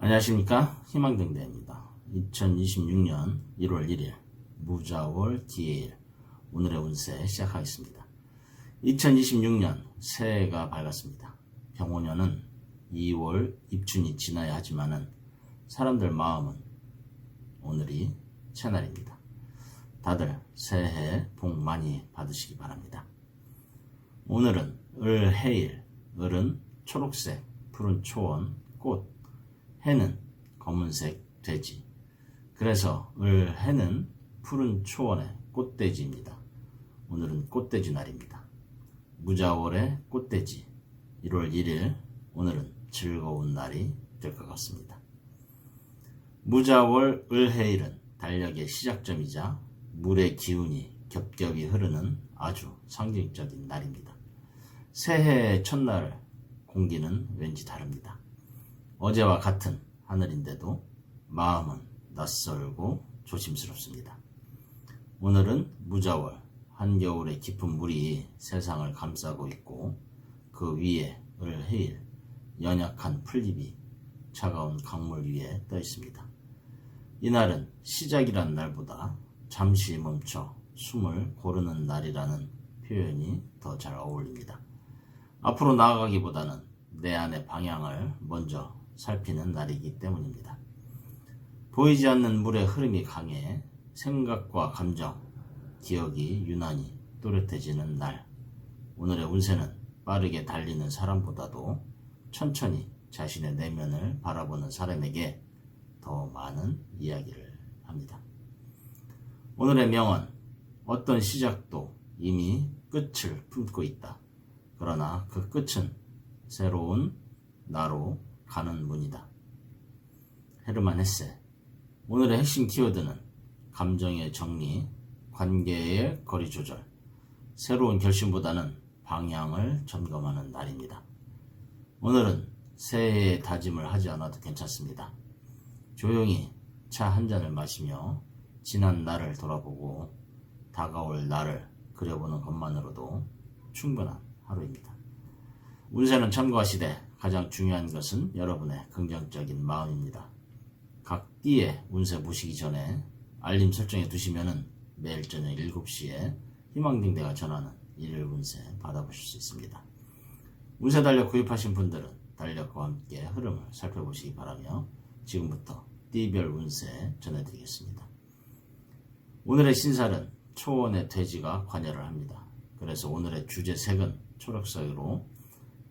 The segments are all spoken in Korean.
안녕하십니까, 희망등대입니다. 2026년 1월 1일 무자월 기해일 오늘의 운세 시작하겠습니다. 2026년 새해가 밝았습니다. 병오년은 2월 입춘이 지나야 하지만은 사람들 마음은 오늘이 새날입니다. 다들 새해 복 많이 받으시기 바랍니다. 오늘은 을해일, 을은 초록색, 푸른 초원, 꽃, 해는 검은색 돼지. 그래서 을해는 푸른 초원의 꽃돼지입니다. 오늘은 꽃돼지 날입니다. 무자월의 꽃돼지 1월 1일 오늘은 즐거운 날이 될 것 같습니다. 무자월 을해일은 달력의 시작점이자 물의 기운이 겹겹이 흐르는 아주 상징적인 날입니다. 새해의 첫날 공기는 왠지 다릅니다. 어제와 같은 하늘인데도 마음은 낯설고 조심스럽습니다. 오늘은 무자월, 한겨울의 깊은 물이 세상을 감싸고 있고 그 위에 을해일, 연약한 풀잎이 차가운 강물 위에 떠 있습니다. 이날은 시작이란 날보다 잠시 멈춰 숨을 고르는 날이라는 표현이 더 잘 어울립니다. 앞으로 나아가기보다는 내 안의 방향을 먼저 살피는 날이기 때문입니다. 보이지 않는 물의 흐름이 강해 생각과 감정, 기억이 유난히 또렷해지는 날. 오늘의 운세는 빠르게 달리는 사람보다도 천천히 자신의 내면을 바라보는 사람에게 더 많은 이야기를 합니다. 오늘의 명언, 어떤 시작도 이미 끝을 품고 있다. 그러나 그 끝은 새로운 나로 가는 문이다. 헤르만 헤세. 오늘의 핵심 키워드는 감정의 정리, 관계의 거리 조절, 새로운 결심보다는 방향을 점검하는 날입니다. 오늘은 새해의 다짐을 하지 않아도 괜찮습니다. 조용히 차 한 잔을 마시며 지난 날을 돌아보고 다가올 날을 그려보는 것만으로도 충분한 하루입니다. 운세는 참고하시되 가장 중요한 것은 여러분의 긍정적인 마음입니다. 각 띠의 운세 보시기 전에 알림 설정해 두시면 매일 저녁 7시에 희망등대가 전하는 일일 운세 받아보실 수 있습니다. 운세 달력 구입하신 분들은 달력과 함께 흐름을 살펴보시기 바라며 지금부터 띠별 운세 전해드리겠습니다. 오늘의 신살은 초원의 돼지가 관여를 합니다. 그래서 오늘의 주제색은 초록색으로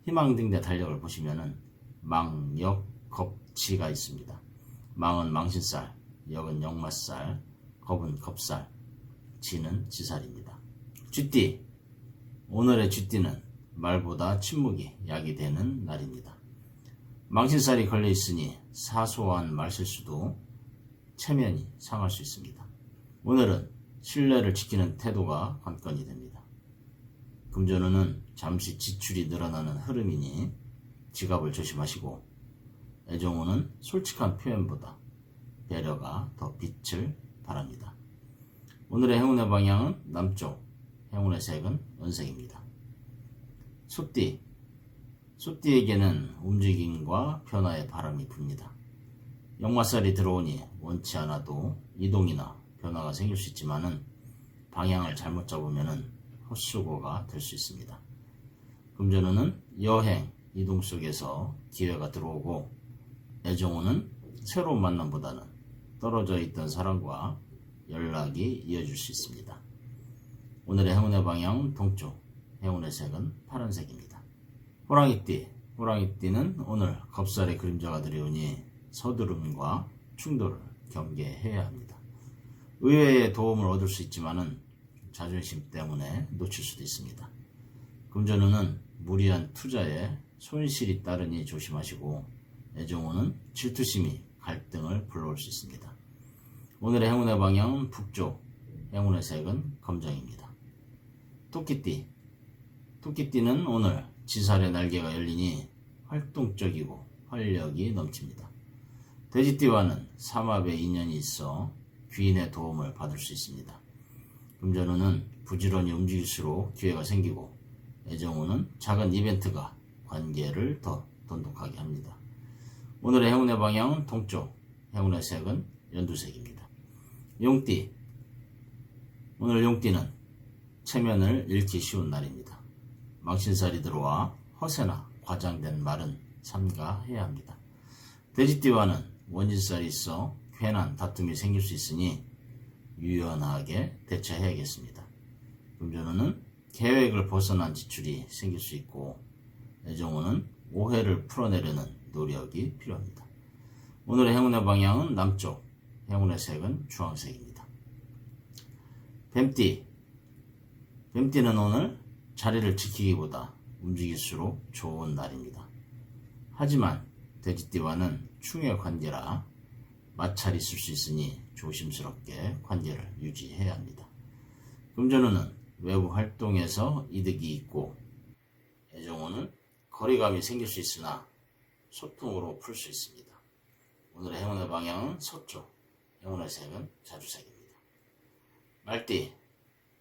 희망등대 달력을 보시면은 망, 역, 겁지가 있습니다. 망은 망신살, 역은 역마살, 겁은 겁살, 지는 지살입니다. 쥐띠. 오늘의 쥐띠는 말보다 침묵이 약이 되는 날입니다. 망신살이 걸려 있으니 사소한 말실수도 체면이 상할 수 있습니다. 오늘은 신뢰를 지키는 태도가 관건이 됩니다. 금전운은 잠시 지출이 늘어나는 흐름이니 지갑을 조심하시고, 애정운은 솔직한 표현보다 배려가 더 빛을 발합니다. 오늘의 행운의 방향은 남쪽, 행운의 색은 은색입니다. 소띠. 소띠에게는 움직임과 변화의 바람이 붑니다. 역마살이 들어오니 원치 않아도 이동이나 변화가 생길 수 있지만은 방향을 잘못 잡으면은 헛수고가 될 수 있습니다. 금전운은 여행, 이동 속에서 기회가 들어오고, 애정운은 새로운 만남보다는 떨어져 있던 사람과 연락이 이어질 수 있습니다. 오늘의 행운의 방향은 동쪽, 행운의 색은 파란색입니다. 호랑이띠. 호랑이띠는 오늘 겁살의 그림자가 들어오니 서두름과 충돌을 경계해야 합니다. 의외의 도움을 얻을 수 있지만은 자존심 때문에 놓칠 수도 있습니다. 금전운은 무리한 투자에 손실이 따르니 조심하시고, 애정운은 질투심이 갈등을 불러올 수 있습니다. 오늘의 행운의 방향은 북쪽, 행운의 색은 검정입니다. 토끼띠. 토끼띠는 오늘 지살의 날개가 열리니 활동적이고 활력이 넘칩니다. 돼지띠와는 삼합의 인연이 있어 귀인의 도움을 받을 수 있습니다. 금전운은 부지런히 움직일수록 기회가 생기고, 애정운은 작은 이벤트가 관계를 더 돈독하게 합니다. 오늘의 행운의 방향은 동쪽, 행운의 색은 연두색입니다. 용띠, 오늘 용띠는 체면을 잃기 쉬운 날입니다. 망신살이 들어와 허세나 과장된 말은 삼가해야 합니다. 돼지띠와는 원진살이 있어 괜한 다툼이 생길 수 있으니 유연하게 대처해야겠습니다. 금전운은 계획을 벗어난 지출이 생길 수 있고 애정운은 오해를 풀어내려는 노력이 필요합니다. 오늘의 행운의 방향은 남쪽, 행운의 색은 주황색입니다. 뱀띠, 뱀띠는 오늘 자리를 지키기보다 움직일수록 좋은 날입니다. 하지만 돼지띠와는 충의 관계라 마찰이 있을 수 있으니 조심스럽게 관계를 유지해야 합니다. 금전운은 외부 활동에서 이득이 있고 애정운은 거리감이 생길 수 있으나 소통으로 풀 수 있습니다. 오늘의 행운의 방향은 서쪽, 행운의 색은 자주색입니다. 말띠,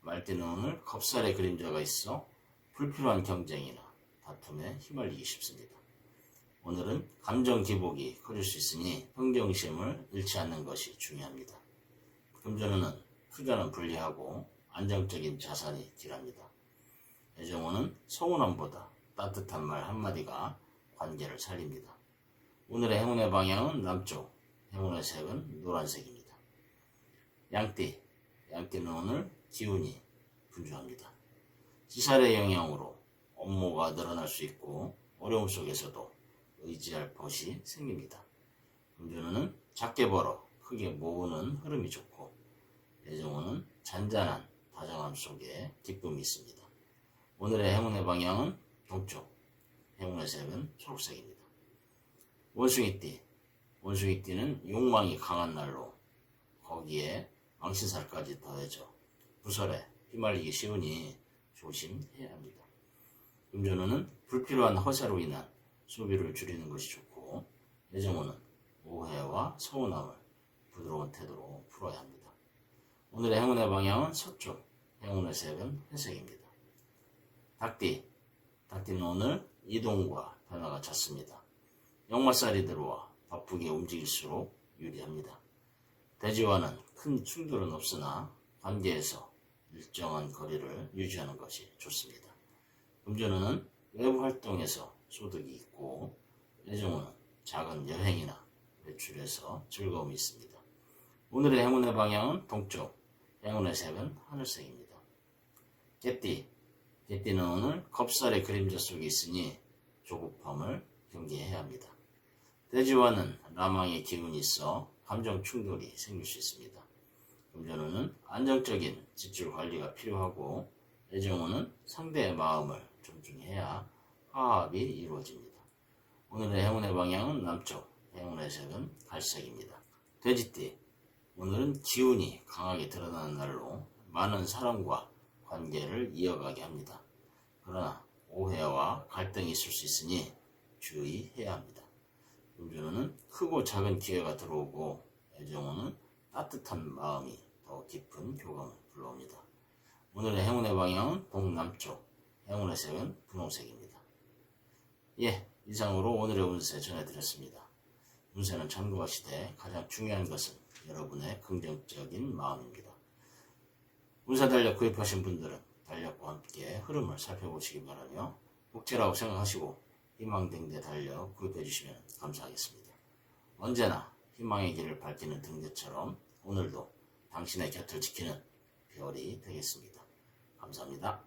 말띠는 오늘 겁살의 그림자가 있어 불필요한 경쟁이나 다툼에 휘말리기 쉽습니다. 오늘은 감정 기복이 커질 수 있으니 평정심을 잃지 않는 것이 중요합니다. 금전운은 투자는 분리하고 안정적인 자산이 딜합니다. 애정운은 서운함보다 따뜻한 말 한마디가 관계를 살립니다. 오늘의 행운의 방향은 남쪽, 행운의 색은 노란색입니다. 양띠, 양띠는 오늘 기운이 분주합니다. 지살의 영향으로 업무가 늘어날 수 있고 어려움 속에서도 의지할 것이 생깁니다. 금전운은 작게 벌어 크게 모으는 흐름이 좋고 애정운은 잔잔한 다정함 속에 기쁨이 있습니다. 오늘의 행운의 방향은 동쪽, 행운의 색은 초록색입니다. 원숭이띠, 원숭이띠는 욕망이 강한 날로 거기에 망신살까지 더해져 부설에 휘말리기 쉬우니 조심해야 합니다. 금전운은 불필요한 허세로 인한 소비를 줄이는 것이 좋고 애정운은 오해와 서운함을 부드러운 태도로 풀어야 합니다. 오늘의 행운의 방향은 서쪽, 행운의 색은 회색입니다. 닭띠, 닭띠는 오늘 이동과 변화가 잦습니다. 역마살이 들어와 바쁘게 움직일수록 유리합니다. 돼지와는 큰 충돌은 없으나 관계에서 일정한 거리를 유지하는 것이 좋습니다. 금전운은 외부 활동에서 소득이 있고 애정운은 작은 여행이나 외출에서 즐거움이 있습니다. 오늘의 행운의 방향은 동쪽, 행운의 색은 하늘색입니다. 개띠, 개띠는 오늘 겁살의 그림자 속에 있으니 조급함을 경계해야 합니다. 돼지와는 라망의 기운이 있어 감정 충돌이 생길 수 있습니다. 금전운은 안정적인 지출 관리가 필요하고 애정운은 상대의 마음을 존중해야 화합이 이루어집니다. 오늘의 행운의 방향은 남쪽, 행운의 색은 갈색입니다. 돼지띠, 오늘은 기운이 강하게 드러나는 날로 많은 사람과 관계를 이어가게 합니다. 그러나 오해와 갈등이 있을 수 있으니 주의해야 합니다. 금전운은 크고 작은 기회가 들어오고 애정운은 따뜻한 마음이 더 깊은 교감을 불러옵니다. 오늘의 행운의 방향은 동남쪽, 행운의 색은 분홍색입니다. 이상으로 오늘의 운세 전해드렸습니다. 운세는 참고하 시되 가장 중요한 것은 여러분의 긍정적인 마음입니다. 운세 달력 구입하신 분들은 달력과 함께 흐름을 살펴보시기 바라며 복제라고 생각하시고 희망등대 달력 구입해 주시면 감사하겠습니다. 언제나 희망의 길을 밝히는 등대처럼 오늘도 당신의 곁을 지키는 별이 되겠습니다. 감사합니다.